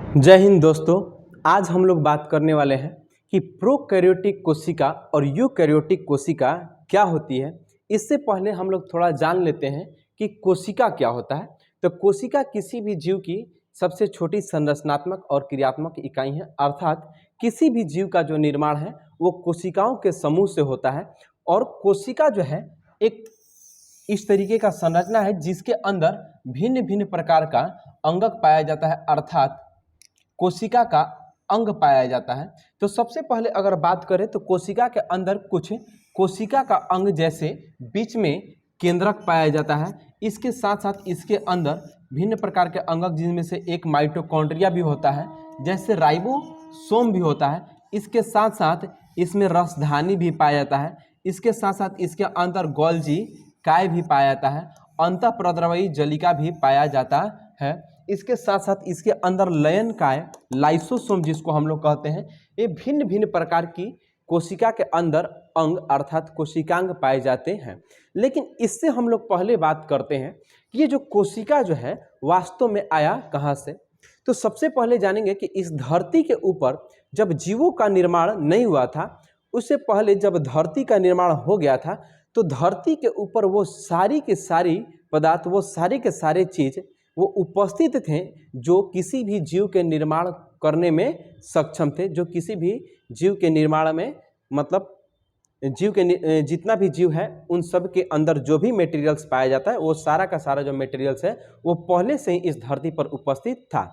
जय हिंद दोस्तों। आज हम लोग बात करने वाले हैं कि प्रोकैरियोटिक कोशिका और यूकैरियोटिक कोशिका क्या होती है। इससे पहले हम लोग थोड़ा जान लेते हैं कि कोशिका क्या होता है। तो कोशिका किसी भी जीव की सबसे छोटी संरचनात्मक और क्रियात्मक इकाई है, अर्थात किसी भी जीव का जो निर्माण है वो कोशिकाओं के समूह से होता है। और कोशिका जो है एक इस तरीके का संरचना है जिसके अंदर भिन्न भिन्न प्रकार का अंगक पाया जाता है, अर्थात कोशिका का अंग पाया जाता है। तो सबसे पहले अगर बात करें तो कोशिका के अंदर कुछ कोशिका का अंग जैसे बीच में केंद्रक पाया जाता है। इसके साथ साथ इसके अंदर भिन्न प्रकार के अंगक जिनमें से एक माइटोकॉन्ड्रिया भी होता है, जैसे राइबोसोम भी होता है। इसके साथ साथ इसमें रसधानी भी पाया जाता है। इसके साथ साथ इसके अंदर गोल्जी काय भी पाया जाता है, अंतःप्रद्रवी जलिका भी पाया जाता है। इसके साथ साथ इसके अंदर लयन काय, लाइसोसोम जिसको हम लोग कहते हैं, ये भिन्न भिन्न प्रकार की कोशिका के अंदर अंग अर्थात कोशिकांग पाए जाते हैं। लेकिन इससे हम लोग पहले बात करते हैं कि ये जो कोशिका जो है वास्तव में आया कहाँ से। तो सबसे पहले जानेंगे कि इस धरती के ऊपर जब जीवों का निर्माण नहीं हुआ था, उससे पहले जब धरती का निर्माण हो गया था तो धरती के ऊपर वो सारी के सारी पदार्थ, वो सारे के सारे चीज वो उपस्थित थे जो किसी भी जीव के निर्माण करने में सक्षम थे, जो किसी भी जीव के निर्माण में मतलब जीव के जितना भी जीव है उन सब के अंदर जो भी मटेरियल्स पाया जाता है वो सारा का सारा जो मटेरियल्स है वो पहले से ही इस धरती पर उपस्थित था।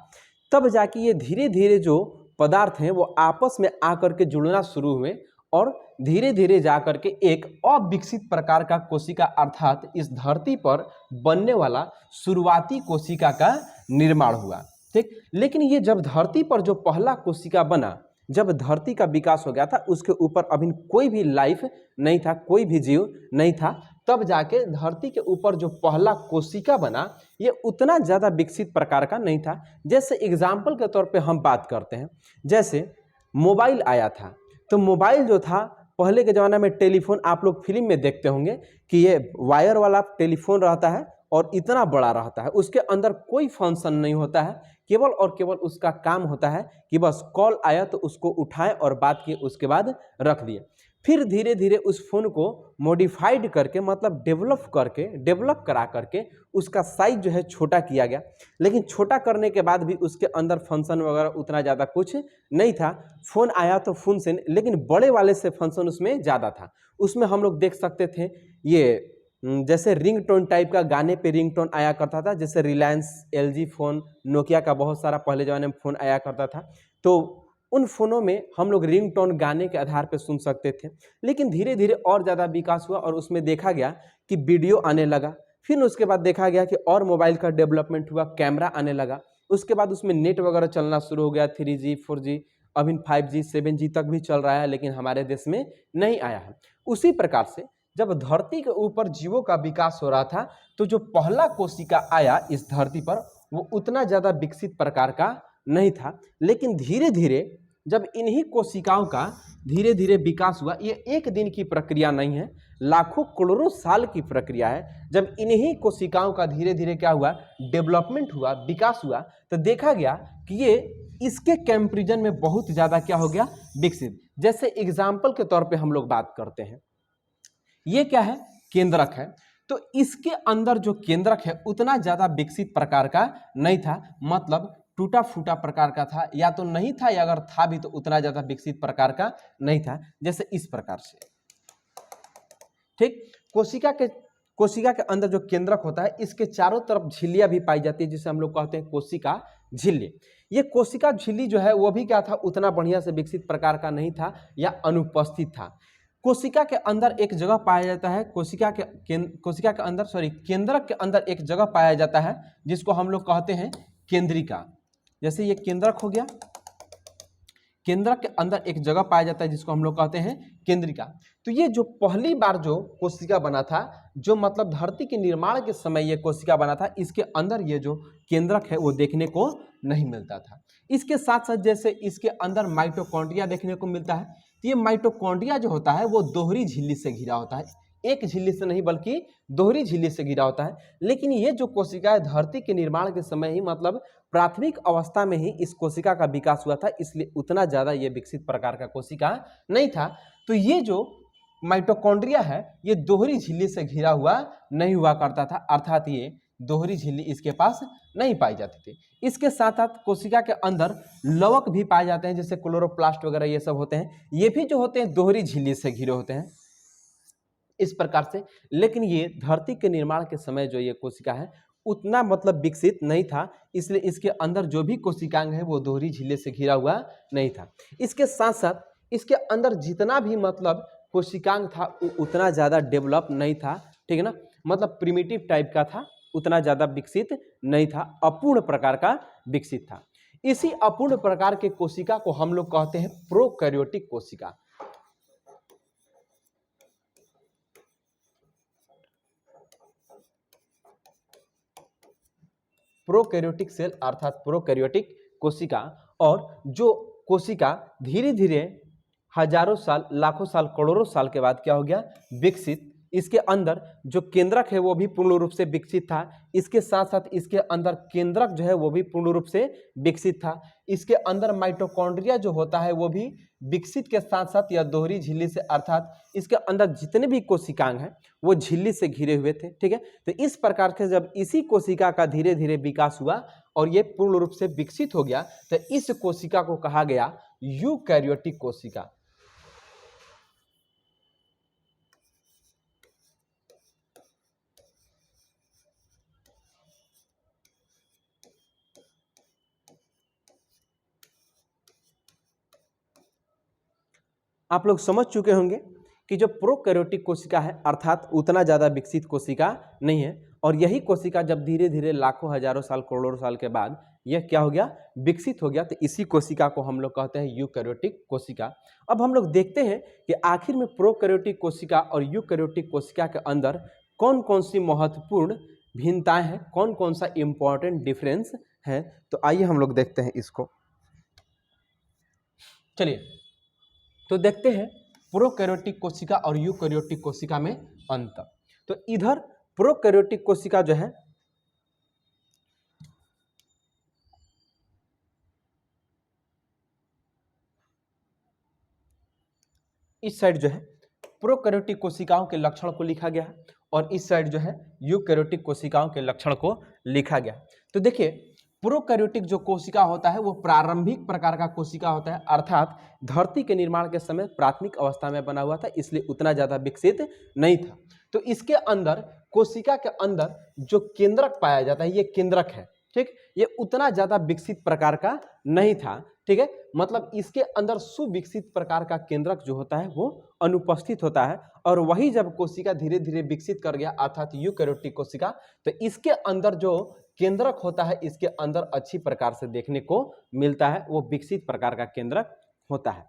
तब जाके ये धीरे धीरे जो पदार्थ हैं वो आपस में आकर के जुड़ना शुरू हुए और धीरे धीरे जाकर के एक अविकसित प्रकार का कोशिका अर्थात इस धरती पर बनने वाला शुरुआती कोशिका का निर्माण हुआ। ठीक, लेकिन ये जब धरती पर जो पहला कोशिका बना, जब धरती का विकास हो गया था, उसके ऊपर अभी कोई भी लाइफ नहीं था, कोई भी जीव नहीं था। तब जाके धरती के ऊपर जो पहला कोशिका बना ये उतना ज़्यादा विकसित प्रकार का नहीं था। जैसे एग्जाम्पल के तौर पे हम बात करते हैं, जैसे मोबाइल आया था। तो मोबाइल जो था पहले के ज़माने में टेलीफोन, आप लोग फिल्म में देखते होंगे कि ये वायर वाला टेलीफोन रहता है और इतना बड़ा रहता है, उसके अंदर कोई फंक्शन नहीं होता है, केवल और केवल उसका काम होता है कि बस कॉल आया तो उसको उठाएं और बात किए, उसके बाद रख दिए। फिर धीरे धीरे उस फ़ोन को मॉडिफाइड करके मतलब डेवलप करा करके उसका साइज जो है छोटा किया गया। लेकिन छोटा करने के बाद भी उसके अंदर फंक्शन वगैरह उतना ज़्यादा कुछ नहीं था। फ़ोन आया तो फ़ोन से, लेकिन बड़े वाले से फंक्शन उसमें ज़्यादा था। उसमें हम लोग देख सकते थे ये जैसे रिंगटोन टाइप का, गाने पे रिंगटोन आया करता था, जैसे रिलायंस, एलजी फ़ोन, नोकिया का बहुत सारा पहले ज़माने में फ़ोन आया करता था। तो उन फ़ोनों में हम लोग रिंगटोन गाने के आधार पे सुन सकते थे। लेकिन धीरे धीरे और ज़्यादा विकास हुआ और उसमें देखा गया कि वीडियो आने लगा। फिर उसके बाद देखा गया कि और मोबाइल का डेवलपमेंट हुआ, कैमरा आने लगा। उसके बाद उसमें नेट वगैरह चलना शुरू हो गया, 3G 4G, अभी 5G 7G तक भी चल रहा है, लेकिन हमारे देश में नहीं आया है। उसी प्रकार से जब धरती के ऊपर जीवों का विकास हो रहा था तो जो पहला कोशिका आया इस धरती पर वो उतना ज़्यादा विकसित प्रकार का नहीं था। लेकिन धीरे धीरे जब इन्हीं कोशिकाओं का धीरे धीरे विकास हुआ, ये एक दिन की प्रक्रिया नहीं है, लाखों करोड़ों साल की प्रक्रिया है। जब इन्हीं कोशिकाओं का धीरे धीरे क्या हुआ, डेवलपमेंट हुआ, विकास हुआ, तो देखा गया कि ये इसके कंपैरिजन में बहुत ज़्यादा क्या हो गया, विकसित। जैसे एग्जाम्पल के तौर पे हम लोग बात करते हैं, ये क्या है, केंद्रक है। तो इसके अंदर जो केंद्रक है उतना ज़्यादा विकसित प्रकार का नहीं था, मतलब टूटा फूटा प्रकार का था, या तो नहीं था, या अगर था भी तो उतना ज़्यादा विकसित प्रकार का नहीं था। जैसे इस प्रकार से, ठीक, कोशिका के अंदर जो केंद्रक होता है इसके चारों तरफ झिल्लियां भी पाई जाती है, जिसे हम लोग कहते हैं कोशिका झिल्ली। ये कोशिका झिल्ली जो है वो भी क्या था, उतना बढ़िया से विकसित प्रकार का नहीं था या अनुपस्थित था। कोशिका के अंदर एक जगह पाया जाता है, केंद्रक के अंदर एक जगह पाया जाता है जिसको हम लोग कहते हैं केंद्रिका। जैसे ये केंद्रक हो गया, केंद्रक के अंदर एक जगह पाया जाता है जिसको हम लोग कहते हैं केंद्रिका। तो ये जो पहली बार जो कोशिका बना था, जो मतलब धरती के निर्माण के समय ये कोशिका बना था, इसके अंदर ये जो केंद्रक है वो देखने को नहीं मिलता था। इसके साथ साथ जैसे इसके अंदर माइटोकॉन्ड्रिया देखने को मिलता है। तो ये माइटोकॉन्ड्रिया जो होता है वो दोहरी झिल्ली से घिरा होता है, एक झिल्ली से नहीं बल्कि दोहरी झिल्ली से घिरा होता है। लेकिन ये जो कोशिका है धरती के निर्माण के समय ही मतलब प्राथमिक अवस्था में ही इस कोशिका का विकास हुआ था, इसलिए उतना ज़्यादा ये विकसित प्रकार का कोशिका नहीं था। तो ये जो माइटोकॉन्ड्रिया है ये दोहरी झिल्ली से घिरा हुआ नहीं हुआ करता था, अर्थात ये दोहरी झिल्ली इसके पास नहीं पाई जाती थी। इसके साथ साथ कोशिका के अंदर लवक भी पाए जाते हैं, जैसे क्लोरोप्लास्ट वगैरह ये सब होते हैं, ये भी जो होते हैं दोहरी झिल्ली से घिरे होते हैं इस प्रकार से। लेकिन ये धरती के निर्माण के समय जो ये कोशिका है उतना मतलब विकसित नहीं था, इसलिए इसके अंदर जो भी कोशिकांग है वो दोहरी झिल्ली से घिरा हुआ नहीं था। इसके साथ साथ इसके अंदर जितना भी मतलब कोशिकांग था वो उतना ज़्यादा डेवलप नहीं था, ठीक है ना, मतलब प्रिमिटिव टाइप का था, उतना ज़्यादा विकसित नहीं था, अपूर्ण प्रकार का विकसित था। इसी अपूर्ण प्रकार के कोशिका को हम लोग कहते हैं प्रोकैरियोटिक कोशिका। प्रोकैरियोटिक सेल अर्थात प्रोकैरियोटिक कोशिका। और जो कोशिका धीरे धीरे हजारों साल, लाखों साल, करोड़ों साल के बाद क्या हो गया, विकसित, इसके अंदर जो केंद्रक है वो भी पूर्ण रूप से विकसित था, इसके साथ साथ इसके अंदर केंद्रक जो है वो भी पूर्ण रूप से विकसित था, इसके अंदर माइटोकॉन्ड्रिया जो होता है वो भी विकसित के साथ साथ या दोहरी झिल्ली से, अर्थात इसके अंदर जितने भी कोशिकांग हैं वो झिल्ली से घिरे हुए थे, ठीक है। तो इस प्रकार से जब इसी कोशिका का धीरे धीरे विकास हुआ और ये पूर्ण रूप से विकसित हो गया तो इस कोशिका को कहा गया यूकैरियोटिक कोशिका। आप लोग समझ चुके होंगे कि जो प्रोकैरियोटिक कोशिका है अर्थात उतना ज़्यादा विकसित कोशिका नहीं है, और यही कोशिका जब धीरे धीरे लाखों हजारों साल, करोड़ों साल के बाद यह क्या हो गया, विकसित हो गया, तो इसी कोशिका को हम लोग कहते हैं यूकैरियोटिक कोशिका। अब हम लोग देखते हैं कि आखिर में प्रोकैरियोटिक कोशिका और यूकैरियोटिक कोशिका के अंदर कौन कौन सी महत्वपूर्ण भिन्नताएं हैं, कौन कौन सा इंपॉर्टेंट डिफरेंस है। तो आइए हम लोग देखते हैं इसको। चलिए तो देखते हैं प्रोकैरियोटिक कोशिका और यूकैरियोटिक कोशिका में अंतर। तो इधर प्रोकैरियोटिक कोशिका जो है इस साइड जो है प्रोकैरियोटिक कोशिकाओं के लक्षण को लिखा गया है और इस साइड जो है यूकैरियोटिक कोशिकाओं के लक्षण को लिखा गया। तो देखिए प्रोकैरियोटिक जो कोशिका होता है वो प्रारंभिक प्रकार का कोशिका होता है, अर्थात धरती के निर्माण के समय प्राथमिक अवस्था में बना हुआ था, इसलिए उतना ज़्यादा विकसित नहीं था। तो इसके अंदर कोशिका के अंदर जो केंद्रक पाया जाता है ये केंद्रक है, ठीक, ये उतना ज़्यादा विकसित प्रकार का नहीं था, ठीक है, मतलब इसके अंदर सुविकसित प्रकार का केंद्रक जो होता है वो अनुपस्थित होता है। और वही जब कोशिका धीरे धीरे विकसित कर गया अर्थात यूकैरियोटिक कोशिका, तो इसके अंदर जो केंद्रक होता है इसके अंदर अच्छी प्रकार से देखने को मिलता है, वो विकसित प्रकार का केंद्रक होता है।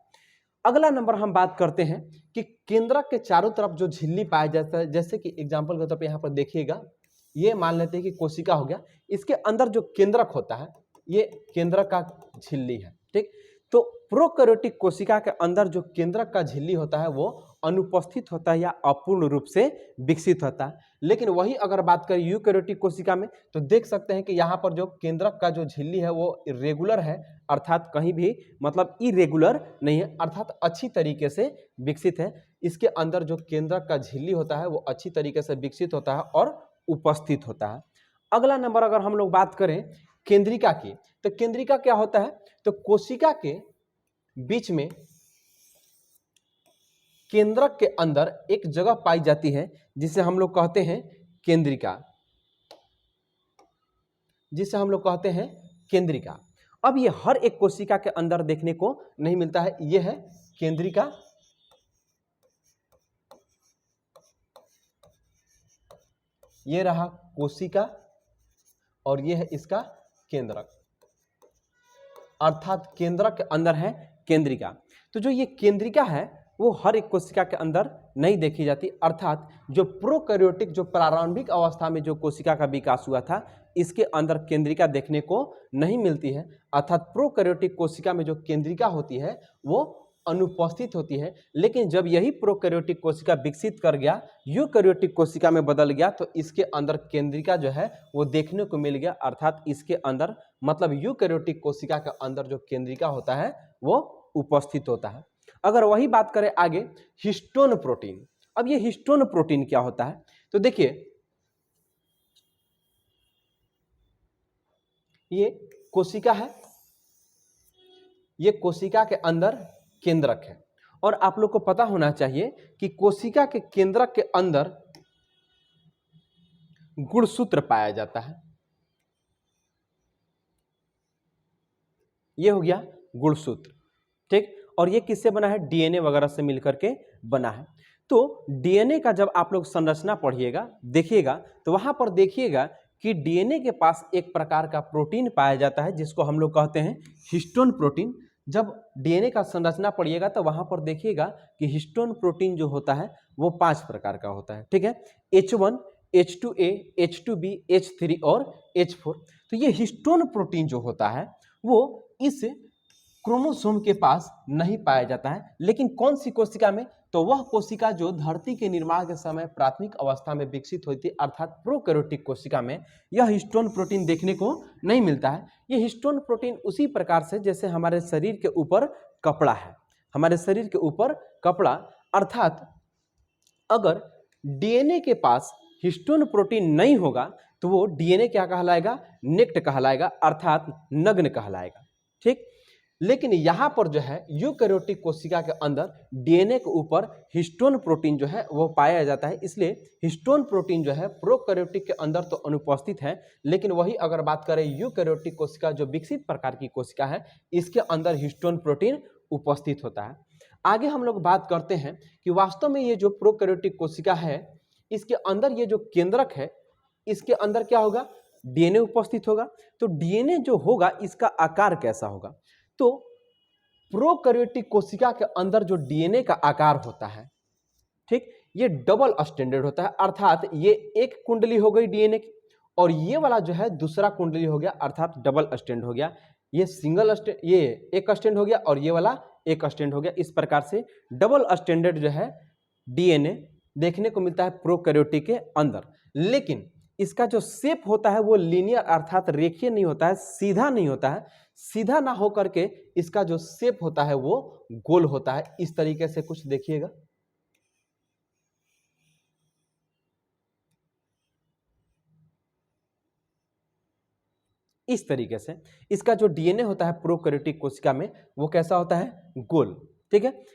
अगला नंबर हम बात करते हैं कि केंद्रक के चारों तरफ जो झिल्ली पाया जाता है, जैसे कि एग्जाम्पल के तौर पर यहाँ पर देखिएगा, ये मान लेते हैं कि कोशिका हो गया, इसके अंदर जो केंद्रक होता है ये केंद्रक का झिल्ली है, ठीक। तो प्रोकैरियोटिक कोशिका के अंदर जो केंद्रक का झिल्ली होता है वो अनुपस्थित होता है या अपूर्ण रूप से विकसित होता है। लेकिन वही अगर बात करें यूकैरियोटिक कोशिका में तो देख सकते हैं कि यहाँ पर जो केंद्रक का जो झिल्ली है वो रेगुलर है, अर्थात कहीं भी मतलब इरेगुलर नहीं है, अर्थात अच्छी तरीके से विकसित है। इसके अंदर जो केंद्रक का झिल्ली होता है वो अच्छी तरीके से विकसित होता है और उपस्थित होता है। अगला नंबर अगर हम लोग बात करें केंद्रिका की, तो केंद्रिका क्या होता है, तो कोशिका के बीच में केंद्रक के अंदर एक जगह पाई जाती है जिसे हम लोग कहते हैं केंद्रिका, जिसे हम लोग कहते हैं केंद्रिका। अब ये हर एक कोशिका के अंदर देखने को नहीं मिलता है, ये है केंद्रिका, ये रहा कोशिका और ये है इसका केंद्रक, अर्थात केंद्रक के अंदर है केंद्रिका। तो जो ये केंद्रिका है वो हर एक कोशिका के अंदर नहीं देखी जाती, अर्थात जो प्रोकैरियोटिक जो प्रारंभिक अवस्था में जो कोशिका का विकास हुआ था इसके अंदर केंद्रिका देखने को नहीं मिलती है, अर्थात प्रोकैरियोटिक कोशिका में जो केंद्रिका होती है वो अनुपस्थित होती है। लेकिन जब यही प्रोकैरियोटिक कोशिका विकसित कर गया, यूकैरियोटिक कोशिका में बदल गया, तो इसके अंदर केंद्रिका जो है वो देखने को मिल गया, अर्थात इसके अंदर मतलब यूकैरियोटिक कोशिका के अंदर जो केंद्रिका होता है वो उपस्थित होता है। अगर वही बात करें आगे हिस्टोन प्रोटीन, अब ये हिस्टोन प्रोटीन क्या होता है, तो देखिए ये कोशिका है, ये कोशिका के अंदर केंद्रक है, और आप लोग को पता होना चाहिए कि कोशिका के केंद्रक के अंदर गुणसूत्र पाया जाता है। ये हो गया गुणसूत्र, ठीक। और ये किससे बना है, डीएनए वगैरह से मिलकर के बना है। तो डीएनए का जब आप लोग संरचना पढ़िएगा देखिएगा तो वहां पर देखिएगा कि डीएनए के पास एक प्रकार का प्रोटीन पाया जाता है जिसको हम लोग कहते हैं हिस्टोन प्रोटीन। जब डीएनए का संरचना पढ़िएगा तो वहां पर देखिएगा कि हिस्टोन प्रोटीन जो होता है वो 5 प्रकार का होता है, ठीक है। H1, H2A, H2B, H3 और H4। तो ये हिस्टोन प्रोटीन जो होता है वो इस क्रोमोसोम के पास नहीं पाया जाता है, लेकिन कौन सी कोशिका में, तो वह कोशिका जो धरती के निर्माण के समय प्राथमिक अवस्था में विकसित हुई थी, अर्थात प्रोकैरियोटिक कोशिका में यह हिस्टोन प्रोटीन देखने को नहीं मिलता है। यह हिस्टोन प्रोटीन उसी प्रकार से जैसे हमारे शरीर के ऊपर कपड़ा है, हमारे शरीर के ऊपर कपड़ा, अर्थात अगर डीएनए के पास हिस्टोन प्रोटीन नहीं होगा तो वो डीएनए क्या कहलाएगा, नेक्ड कहलाएगा, अर्थात नग्न कहलाएगा, ठीक। लेकिन यहाँ पर जो है यूकैरियोटिक कोशिका के अंदर डीएनए के ऊपर हिस्टोन प्रोटीन जो है वो पाया जाता है, इसलिए हिस्टोन प्रोटीन जो है प्रोकैरियोटिक के अंदर तो अनुपस्थित है, लेकिन वही अगर बात करें यूकैरियोटिक कोशिका जो विकसित प्रकार की कोशिका है इसके अंदर हिस्टोन प्रोटीन उपस्थित होता है। आगे हम लोग बात करते हैं कि वास्तव में ये जो प्रोकैरियोटिक कोशिका है इसके अंदर ये जो केंद्रक है इसके अंदर क्या होगा, डीएनए उपस्थित होगा। तो डीएनए जो होगा इसका आकार कैसा होगा, तो प्रोकैरियोटिक कोशिका के अंदर जो डीएनए का आकार होता है, ठीक, ये डबल स्टैंडर्ड होता है, अर्थात ये एक कुंडली हो गई डीएनए की और ये वाला जो है दूसरा कुंडली हो गया, अर्थात डबल स्टैंड हो गया। ये सिंगल स्टैंड, ये एक स्टैंड हो गया और ये वाला एक स्टैंड हो गया। इस प्रकार से डबल स्टैंडर्ड जो है डीएनए देखने को मिलता है प्रोकैरियोटिक के अंदर, लेकिन इसका जो शेप होता है वो लीनियर अर्थात रेखीय नहीं होता है, सीधा नहीं होता है। सीधा ना हो करके इसका जो शेप होता है वो गोल होता है। इस तरीके से कुछ देखिएगा, इस तरीके से इसका जो डीएनए होता है प्रोकैरियोटिक कोशिका में वो कैसा होता है, गोल, ठीक है।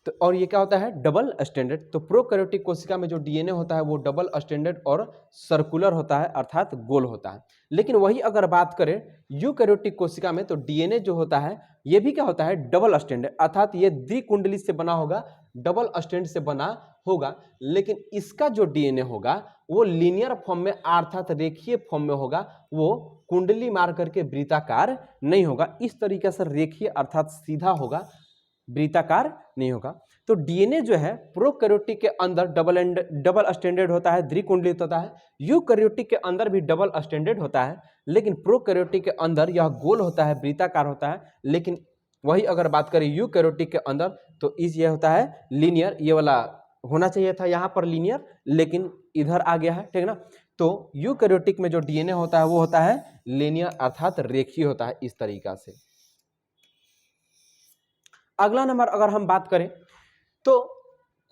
तो और ये क्या होता है, डबल स्टैंडर्ड। तो प्रोकैरियोटिक कोशिका में जो डीएनए होता है वो डबल स्टैंडर्ड और सर्कुलर होता है, अर्थात गोल होता है। लेकिन वही अगर बात करें यूकैरियोटिक कोशिका में तो डीएनए जो होता है ये भी क्या होता है, डबल स्टैंडर्ड, अर्थात ये द्विकुंडली से बना होगा, डबल स्टैंड से बना होगा, लेकिन इसका जो डीएनए होगा वो लीनियर फॉर्म में अर्थात रेखीय फॉर्म में होगा, वो कुंडली मार करके वृत्ताकार नहीं होगा। इस तरीके से रेखीय अर्थात सीधा होगा, वृत्ताकार नहीं होगा। तो डीएनए जो है प्रोकैरियोटिक के अंदर डबल स्टैंडर्ड होता है, द्विकुंडलित होता है। यूकैरियोटिक के अंदर भी डबल स्टैंडर्ड होता है, लेकिन प्रोकैरियोटिक के अंदर यह गोल होता है, वृत्ताकार होता है। लेकिन वही अगर बात करें यूकैरियोटिक के अंदर तो ये होता है लीनियर। ये वाला होना चाहिए था यहाँ पर लीनियर, लेकिन इधर आ गया है, ठीक ना। तो यूकैरियोटिक में जो डीएनए होता है वो होता है लीनियर अर्थात रेखीय होता है, इस तरीका से। अगला नंबर अगर हम बात करें तो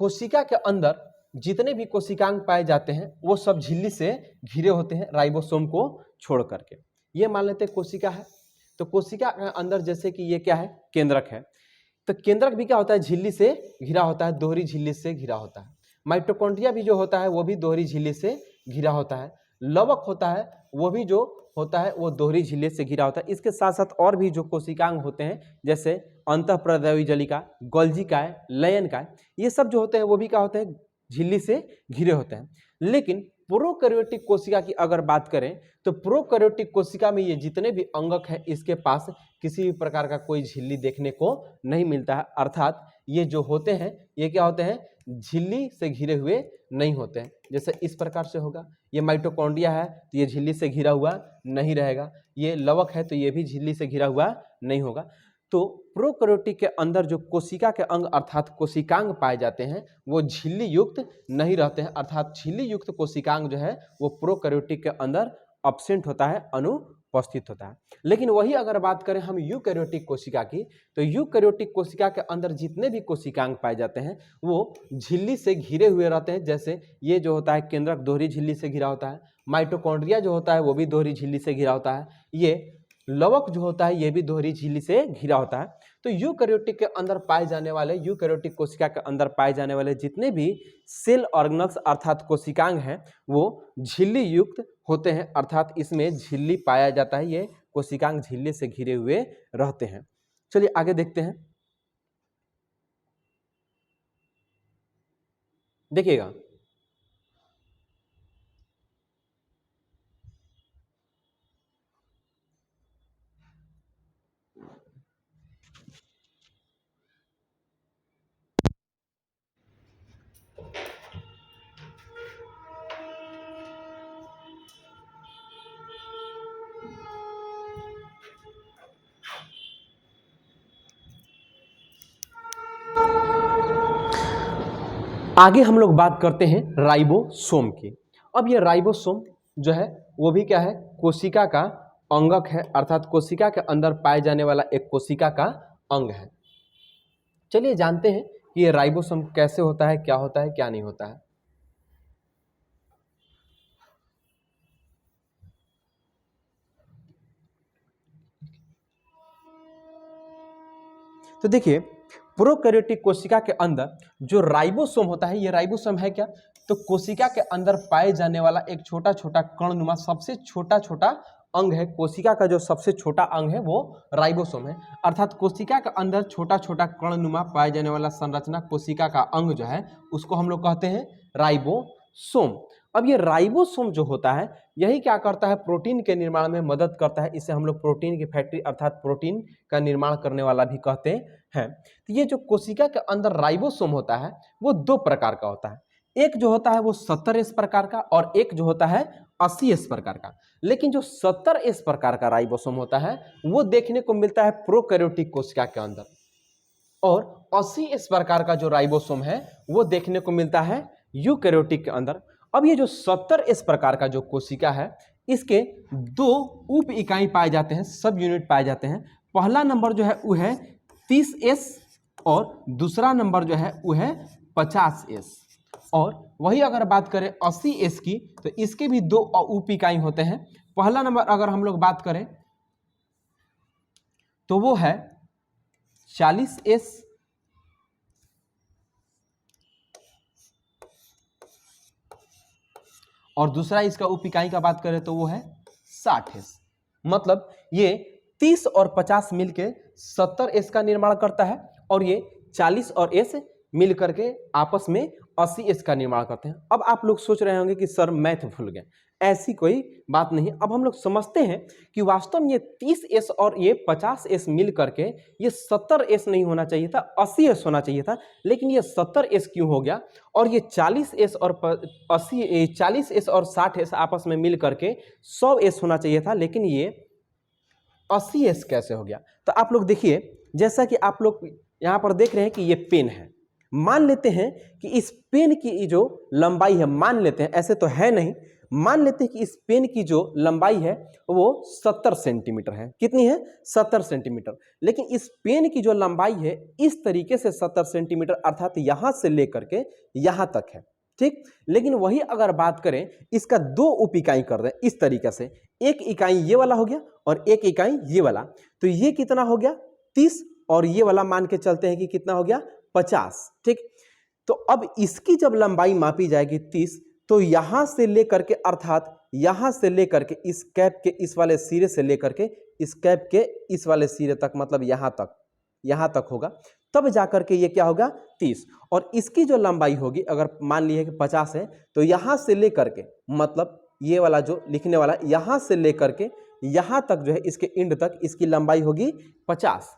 कोशिका के अंदर जितने भी कोशिकांग पाए जाते हैं वो सब झिल्ली से घिरे होते हैं, राइबोसोम को छोड़ करके। ये मान लेते हैं कोशिका है, तो कोशिका के अंदर जैसे कि ये क्या है, केंद्रक है, तो केंद्रक भी क्या होता है, झिल्ली से घिरा होता है, दोहरी झिल्ली से घिरा होता है। माइटोकॉन्ड्रिया भी जो होता है वो भी दोहरी झिल्ली से घिरा होता है। लवक होता है वो भी जो होता है वो दोहरी झिल्ली से घिरा होता है। इसके साथ साथ और भी जो कोशिकांग होते हैं जैसे अंतःप्रदैवी जलिका, गोल्जिकाय, लयनकाय, ये सब जो होते हैं वो भी क्या होते हैं, झिल्ली से घिरे होते हैं। लेकिन प्रोकैरियोटिक कोशिका की अगर बात करें तो प्रोकैरियोटिक कोशिका में ये जितने भी अंगक हैं इसके पास किसी भी प्रकार का कोई झिल्ली देखने को नहीं मिलता है, अर्थात ये जो होते हैं ये क्या होते हैं, झिल्ली से घिरे हुए नहीं होते हैं। जैसे इस प्रकार से होगा, ये माइटोकॉन्ड्रिया है तो ये झिल्ली से घिरा हुआ नहीं रहेगा, ये लवक है तो ये भी झिल्ली से घिरा हुआ नहीं होगा। तो प्रोकैरियोटिक के अंदर जो कोशिका के अंग अर्थात कोशिकांग पाए जाते हैं वो झिल्ली युक्त नहीं रहते हैं, अर्थात झिल्ली युक्त कोशिकांग जो है वो प्रोकैरियोटिक के अंदर एब्सेंट होता है, उपस्थित होता है। लेकिन वही अगर बात करें हम यूकैरियोटिक कोशिका की, तो यूकैरियोटिक कोशिका के अंदर जितने भी कोशिकांग पाए जाते हैं वो झिल्ली से घिरे हुए रहते हैं। जैसे ये जो होता है केंद्रक दोहरी झिल्ली से घिरा होता है, माइटोकॉन्ड्रिया जो होता है वो भी दोहरी झिल्ली से घिरा होता है, ये लवक जो होता है ये भी दोहरी झिल्ली से घिरा होता है। तो यूकैरियोटिक के अंदर पाए जाने वाले, यूकैरियोटिक कोशिका के अंदर पाए जाने वाले जितने भी सेल ऑर्गेनल्स अर्थात कोशिकांग हैं वो झिल्ली युक्त होते हैं, अर्थात इसमें झिल्ली पाया जाता है। ये कोशिकांग झिल्ली से घिरे हुए रहते हैं। चलिए आगे देखते हैं। देखिएगा, आगे हम लोग बात करते हैं राइबोसोम की। अब ये राइबोसोम जो है वो भी क्या है, कोशिका का अंगक है, अर्थात कोशिका के अंदर पाए जाने वाला एक कोशिका का अंग है। चलिए जानते हैं कि ये राइबोसोम कैसे होता है, क्या होता है, क्या नहीं होता है। तो देखिए, प्रोकैरियोटिक कोशिका के अंदर जो राइबोसोम होता है, ये राइबोसोम है क्या, तो कोशिका के अंदर पाए जाने वाला एक छोटा छोटा कणनुमा सबसे छोटा छोटा अंग है। कोशिका का जो सबसे छोटा अंग है वो राइबोसोम है, अर्थात कोशिका के अंदर छोटा छोटा कणनुमा पाए जाने वाला संरचना कोशिका का अंग जो है उसको हम लोग कहते हैं राइबोसोम। अब ये राइबोसोम जो होता है यही क्या करता है, प्रोटीन के निर्माण में मदद करता है। इसे हम लोग प्रोटीन की फैक्ट्री अर्थात प्रोटीन का निर्माण करने वाला भी कहते हैं। तो ये जो कोशिका के अंदर राइबोसोम होता है वो दो प्रकार का होता है। एक जो होता है वो 70S प्रकार का और एक जो होता है 80S प्रकार का। लेकिन जो 70S प्रकार का राइबोसोम होता है वो देखने को मिलता है प्रोकैरियोटिक कोशिका के अंदर, और 80S प्रकार का जो राइबोसोम है वो देखने को मिलता है यूकैरियोटिक के अंदर। अब ये जो 70S प्रकार का जो कोशिका है इसके दो उप इकाई पाए जाते हैं, सब यूनिट पाए जाते हैं। पहला नंबर जो है वो है 30S और दूसरा नंबर जो है वो है 50S। और वही अगर बात करें 80S की तो इसके भी दो उप इकाई होते हैं। पहला नंबर अगर हम लोग बात करें तो वो है 40S और दूसरा इसका उप इकाई का बात करें तो वो है 60S। मतलब ये 30 और 50 मिलके 70S का निर्माण करता है और ये 40 और S मिल करके आपस में 80S का निर्माण करते हैं। अब आप लोग सोच रहे होंगे कि सर मैथ भूल गए, ऐसी कोई बात नहीं। अब हम लोग समझते हैं कि वास्तव में ये 30S और ये 50S मिल करके ये 70S नहीं होना चाहिए था, 80S होना चाहिए था। लेकिन ये 70S क्यों हो गया और ये 40S और 40S और 60S आपस में मिल करके 100S होना चाहिए था, लेकिन ये 80S कैसे हो गया। तो आप लोग देखिए, जैसा कि आप लोग यहाँ पर देख रहे हैं कि ये पेन है। मान लेते हैं कि इस पेन की जो लंबाई है, मान लेते हैं, ऐसे तो है नहीं, मान लेते हैं कि इस पेन की जो लंबाई है वो 70 सेंटीमीटर है। कितनी है? 70 सेंटीमीटर। लेकिन इस पेन की जो लंबाई है इस तरीके से 70 सेंटीमीटर अर्थात यहां से लेकर के यहां तक है, ठीक। लेकिन वही अगर बात करें इसका दो उप इकाई कर दें इस तरीके से, एक इकाई ये वाला हो गया और एक इकाई ये वाला, तो ये कितना हो गया 30 और ये वाला मान के चलते हैं कि कितना हो गया 50, ठीक। तो अब इसकी जब लंबाई मापी जाएगी 30, तो यहां से लेकर के अर्थात यहां से लेकर के इस कैप के इस वाले सिरे से लेकर के इस कैप के इस वाले सिरे तक, मतलब यहां तक होगा, तब जाकर के ये क्या होगा 30। और इसकी जो लंबाई होगी अगर मान लीजिए कि 50 है, तो यहां से लेकर के मतलब ये वाला जो लिखने वाला यहां से लेकर के यहां तक जो है इसके एंड तक इसकी लंबाई होगी 50।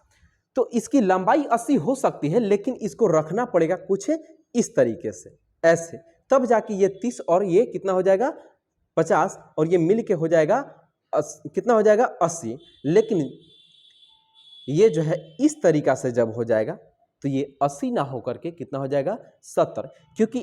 तो इसकी लंबाई 80 हो सकती है, लेकिन इसको रखना पड़ेगा कुछ इस तरीके से, ऐसे, तब जाके ये 30 और ये कितना हो जाएगा 50 और ये मिल के हो जाएगा कितना हो जाएगा 80। लेकिन ये जो है इस तरीका से जब हो जाएगा तो ये 80 ना होकर के कितना हो जाएगा 70, क्योंकि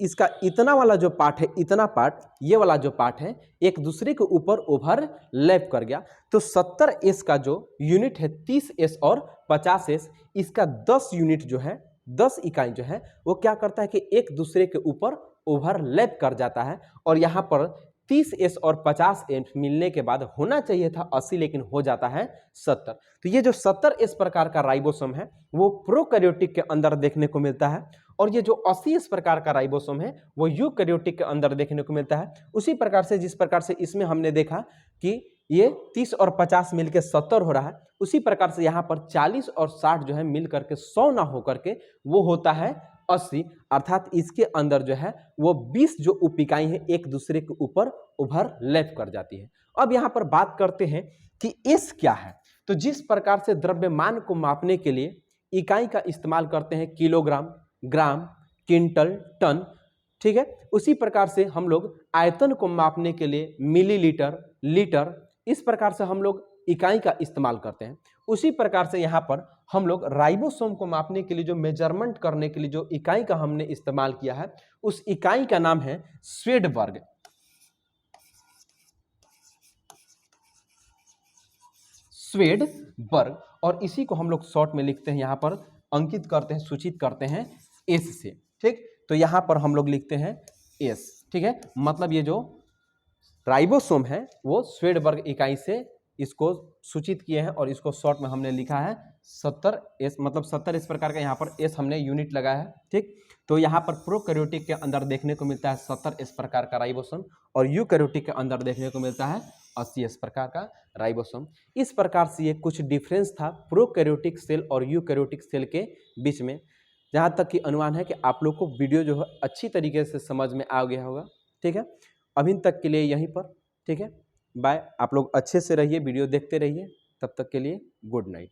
इसका इतना वाला जो पार्ट है, इतना पार्ट, ये वाला जो पार्ट है एक दूसरे के ऊपर ओवरलैप कर गया। तो 70s का जो यूनिट है 30s और 50s, इसका 10 यूनिट जो है, 10 इकाई जो है वो क्या करता है कि एक दूसरे के ऊपर ओवरलैप कर जाता है। और यहाँ पर 30s और 50s मिलने के बाद होना चाहिए था 80, लेकिन हो जाता है 70। तो ये जो 70s प्रकार का राइबोसोम है वो प्रोकैरियोटिक के अंदर देखने को मिलता है, और ये जो 80s प्रकार का राइबोसोम है वो यूकैरियोटिक के अंदर देखने को मिलता है। उसी प्रकार से जिस प्रकार से इसमें हमने देखा कि ये 30 और 50 मिलकर 70 हो रहा है, उसी प्रकार से यहाँ पर 40 और 60 जो है मिल करके 100 ना होकर के वो होता है 80, अर्थात इसके अंदर जो है वो 20 जो उप इकाई है एक दूसरे के ऊपर ओवरलैप कर जाती है। अब यहाँ पर बात करते हैं कि एस क्या है। तो जिस प्रकार से द्रव्यमान को मापने के लिए इकाई का इस्तेमाल करते हैं किलोग्राम, ग्राम, क्विंटल, टन, ठीक है, उसी प्रकार से हम लोग आयतन को मापने के लिए मिलीलीटर, लीटर, इस प्रकार से हम लोग इकाई का इस्तेमाल करते हैं। उसी प्रकार से यहाँ पर हम लोग राइबोसोम को मापने के लिए जो मेजरमेंट करने के लिए जो इकाई का हमने इस्तेमाल किया है उस इकाई का नाम है स्वेडबर्ग। स्वेडबर्ग, और इसी को हम लोग शॉर्ट में लिखते हैं, यहाँ पर अंकित करते हैं, सूचित करते हैं एस से, ठीक। तो यहाँ पर हम लोग लिखते हैं एस, ठीक है, मतलब ये जो राइबोसोम है वो स्वेडबर्ग इकाई से इसको सूचित किए हैं, और इसको शॉर्ट में हमने लिखा है 70s, मतलब 70 इस प्रकार का यहाँ पर एस हमने यूनिट लगाया है, ठीक। तो यहाँ पर प्रोकैरियोटिक के अंदर देखने को मिलता है 70 इस प्रकार का राइबोसोम, और यूकैरियोटिक के अंदर देखने को मिलता है 80 इस प्रकार का राइबोसोम। इस प्रकार से ये कुछ डिफरेंस था प्रोकैरियोटिक सेल और यूकैरियोटिक सेल के बीच में। जहाँ तक कि अनुमान है कि आप लोग को वीडियो जो है अच्छी तरीके से समझ में आ गया होगा, ठीक है। अभी तक के लिए यहीं पर, ठीक है, बाय। आप लोग अच्छे से रहिए, वीडियो देखते रहिए, तब तक के लिए गुड नाइट।